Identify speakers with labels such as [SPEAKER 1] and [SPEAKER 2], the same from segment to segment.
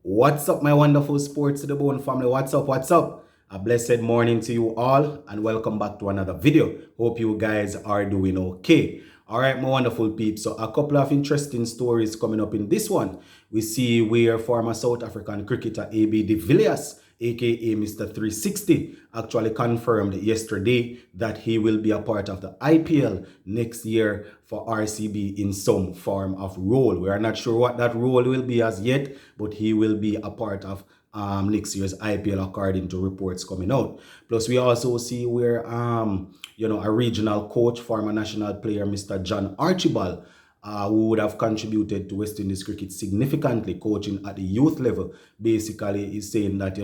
[SPEAKER 1] What's up, my wonderful Sports to the Bone family? What's up? What's up? A blessed morning to you all, and welcome back to another video. Hope you guys are doing okay. All right, my wonderful peeps. So, a couple of interesting stories coming up in this one. We see where former South African cricketer AB de Villiers, aka Mr. 360, actually confirmed yesterday that he will be a part of the IPL next year for RCB in some form of role. We are not sure what that role will be as yet, but he will be a part of next year's IPL according to reports coming out. Plus, we also see where a regional coach, former national player Mr. John Archibald, who would have contributed to West Indies cricket significantly, coaching at the youth level, basically is saying that,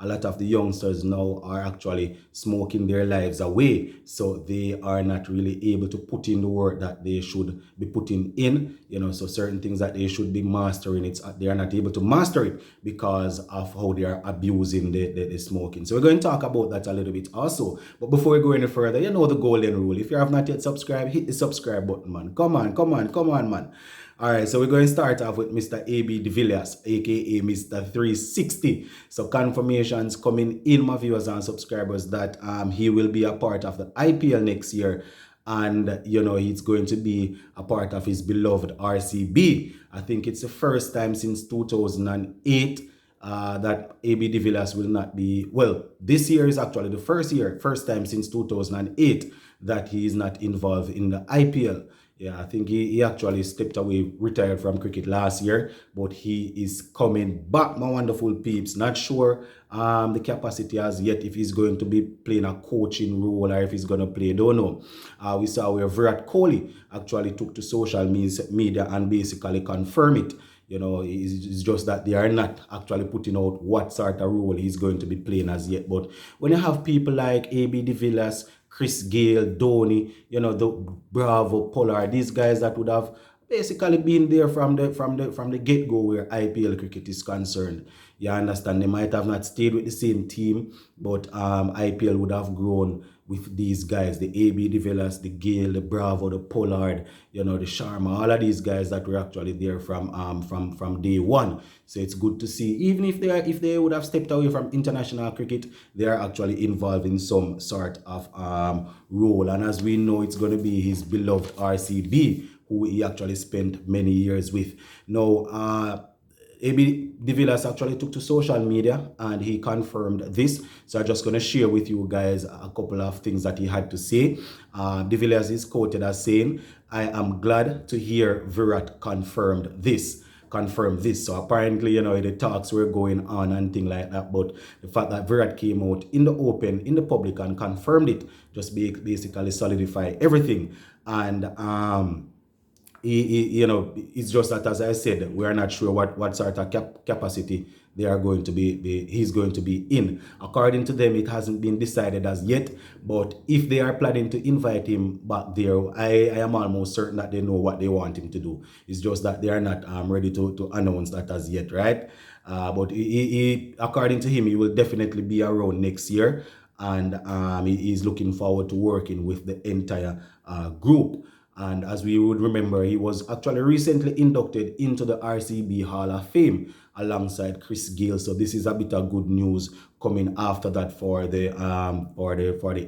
[SPEAKER 1] a lot of the youngsters now are actually smoking their lives away. So they are not really able to put in the work that they should be putting in, so certain things that they should be mastering, they are not able to master it because of how they are abusing the smoking. So we're going to talk about that a little bit also. But before we go any further, you know the golden rule. If you have not yet subscribed, hit the subscribe button, man. Come on, man. All right, so we're going to start off with Mr. AB de Villiers, aka Mr. 360. So confirmations coming in, my viewers and subscribers, that he will be a part of the IPL next year. And, he's going to be a part of his beloved RCB. I think it's the first time since 2008 that AB de Villiers will not be, well, this year is actually the first time since 2008 that he is not involved in the IPL. Yeah, I think he actually stepped away, retired from cricket last year, but he is coming back, my wonderful peeps. Not sure the capacity as yet, if he's going to be playing a coaching role or if he's going to play, don't know. We saw where Virat Kohli actually took to social media and basically confirmed it. It's just that they are not actually putting out what sort of role he's going to be playing as yet. But when you have people like AB de Villiers, Chris Gale, Dhoni, the Bravo, Pollard, these guys that would have basically been there from the get-go where IPL cricket is concerned. You understand, they might have not stayed with the same team, but IPL would have grown with these guys, the AB de Villiers, the Gale, the Bravo, the Pollard, the Sharma, all of these guys that were actually there from day one. So it's good to see, even if they would have stepped away from international cricket, they are actually involved in some sort of role. And as we know, it's going to be his beloved RCB, who he actually spent many years with. Now, AB de Villiers actually took to social media and he confirmed this. So I'm just going to share with you guys a couple of things that he had to say. De Villiers is quoted as saying, "I am glad to hear Virat confirm this. So apparently, the talks were going on and things like that. But the fact that Virat came out in the open, in the public and confirmed it, just basically solidify everything. And it's just that, as I said, we are not sure what sort of capacity they are going to he's going to be in. According to them, it hasn't been decided as yet, but if they are planning to invite him back there, I am almost certain that they know what they want him to do. It's just that they are not ready to announce that as yet, right? But according to him, he will definitely be around next year, and he is looking forward to working with the entire group. And as we would remember, he was actually recently inducted into the RCB Hall of Fame alongside Chris Gale. So this is a bit of good news coming after that for the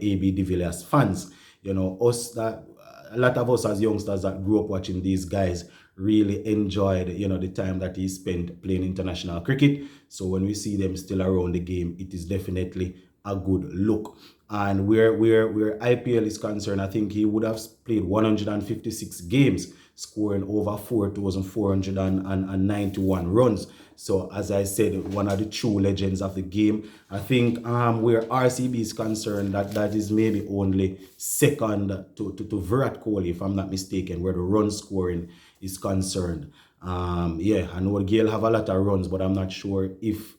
[SPEAKER 1] AB de Villiers fans. A lot of us as youngsters that grew up watching these guys really enjoyed, the time that he spent playing international cricket. So when we see them still around the game, it is definitely a good look. And where IPL is concerned, I think he would have played 156 games, scoring over 4,491 runs. So as I said, one of the true legends of the game. I think where RCB is concerned, that is maybe only second to Virat Kohli, if I'm not mistaken, where the run scoring is concerned. I know Gale have a lot of runs, but I'm not sure if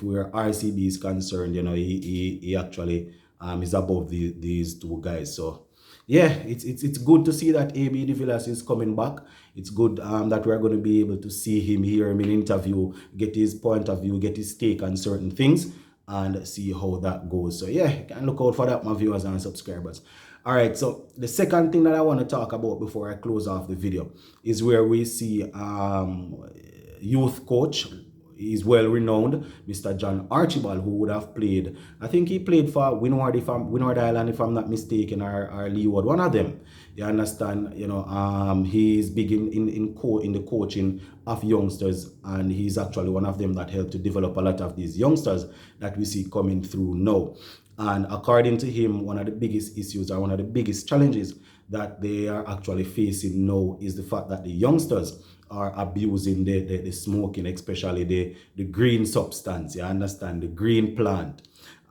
[SPEAKER 1] where RCB is concerned, he actually is above these two guys. So yeah, it's good to see that AB de Villiers is coming back. It's good that we're going to be able to see him, hear him in interview, get his point of view, get his take on certain things, and see how that goes. So yeah, you can look out for that, my viewers and subscribers. All right, so the second thing that I want to talk about before I close off the video is where we see youth coach is well renowned, Mr. John Archibald, who would have played, I think he played for Windward Island, if I'm not mistaken, or Leeward, one of them. You understand? He's big in the coaching of youngsters, and he's actually one of them that helped to develop a lot of these youngsters that we see coming through now. And according to him, one of the biggest issues or one of the biggest challenges that they are actually facing now is the fact that the youngsters are abusing the smoking, especially the green substance. You understand? The green plant.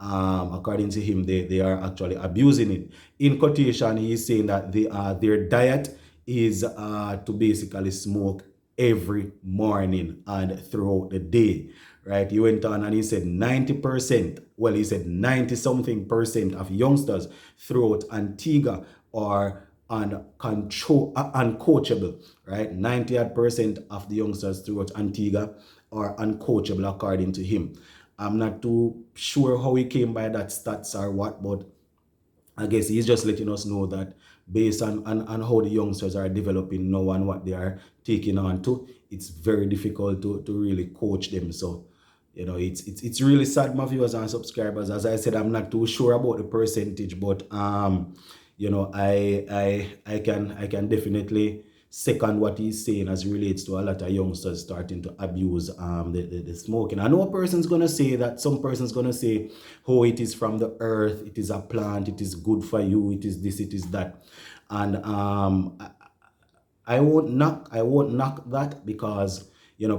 [SPEAKER 1] According to him, they are actually abusing it. In quotation, he is saying that their diet is to basically smoke every morning and throughout the day. Right? He went on and he said 90%, well, he said 90 something percent of youngsters throughout Antigua are uncoachable, right? 90% of the youngsters throughout Antigua are uncoachable, according to him. I'm not too sure how he came by that stats or what, but I guess he's just letting us know that based on how the youngsters are developing now and what they are taking on to, it's very difficult to really coach them. So, it's really sad, my viewers and subscribers. As I said, I'm not too sure about the percentage, but I can definitely second what he's saying as relates to a lot of youngsters starting to abuse the smoking. I know a person's gonna say that, some person's gonna say, oh, it is from the earth, it is a plant, it is good for you, it is this, it is that. And I won't knock that, because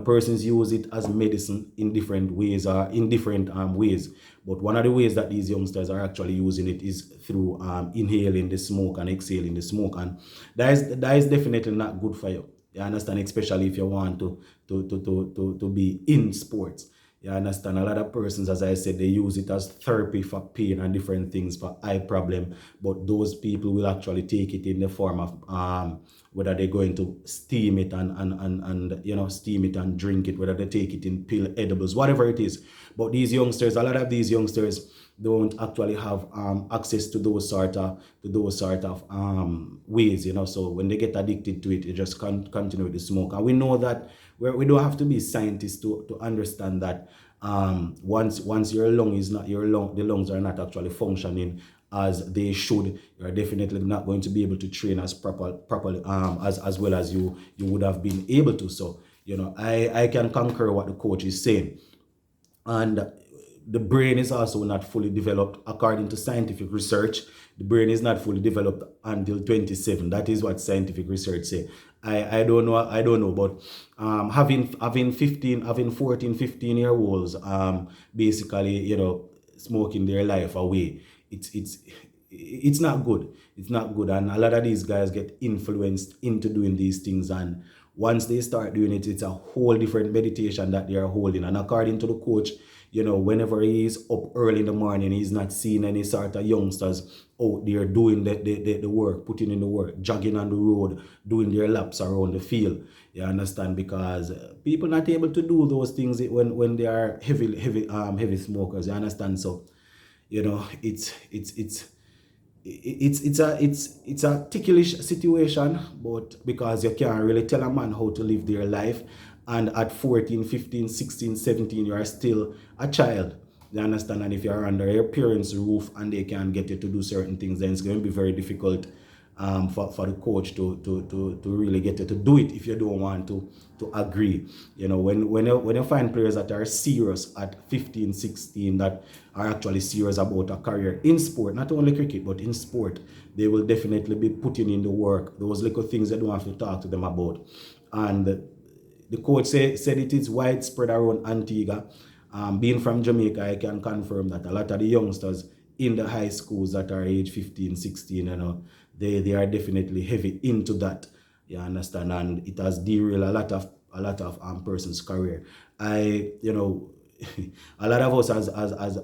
[SPEAKER 1] persons use it as medicine in different ways or in different ways. But one of the ways that these youngsters are actually using it is through inhaling the smoke and exhaling the smoke, and that is definitely not good for you. You understand, especially if you want to be in sports. You understand, a lot of persons, as I said, they use it as therapy for pain and different things, for eye problem. But those people will actually take it in the form of whether they're going to steam it and steam it and drink it, whether they take it in pill, edibles, whatever it is. But these youngsters, a lot of these youngsters don't actually have access to those sort of ways, So when they get addicted to it, they just continue with the smoke. And we know that we don't have to be scientists to understand that once your lung is not the lungs are not actually functioning as they should, you're definitely not going to be able to train as properly as well as you would have been able to. So I can concur what the coach is saying. And the brain is also not fully developed. According to scientific research, the brain is not fully developed until 27. That is what scientific research say. I don't know, but having 14, 15-year-olds basically, smoking their life away, it's not good. It's not good. And a lot of these guys get influenced into doing these things, and once they start doing it, it's a whole different meditation that they are holding. And according to the coach, whenever he is up early in the morning, he's not seeing any sort of youngsters out there doing the work, putting in the work, jogging on the road, doing their laps around the field. You understand? Because people not able to do those things when they are heavy smokers. You understand? So, it's a ticklish situation, but because you can't really tell a man how to live their life, and at 14, 15, 16, 17, you are still a child. You understand? And if you are under your parents' roof and they can't get you to do certain things, then it's going to be very difficult for the coach to really get you to do it if you don't want to agree. When you find players that are serious at 15, 16, that are actually serious about a career in sport, not only cricket, but in sport, they will definitely be putting in the work. Those little things you don't have to talk to them about. And the coach said it is widespread around Antigua. Being from Jamaica, I can confirm that a lot of the youngsters in the high schools that are age 15, 16, they are definitely heavy into that. You understand? And it has derailed a lot of person's career. A lot of us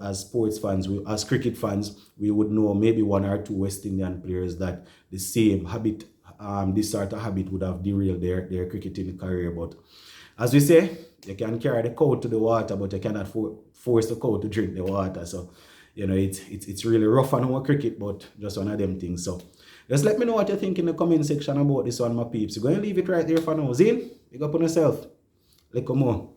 [SPEAKER 1] as sports fans, as cricket fans, we would know maybe one or two West Indian players that the same habit, this sort of habit would have derailed their cricketing career. But as we say, you can carry the cow to the water, but you cannot force the cow to drink the water. So, it's really rough on our cricket, but just one of them things. So, just let me know what you think in the comment section about this one, my peeps. You're going to leave it right there for now. Zin, pick up on yourself. Let go more.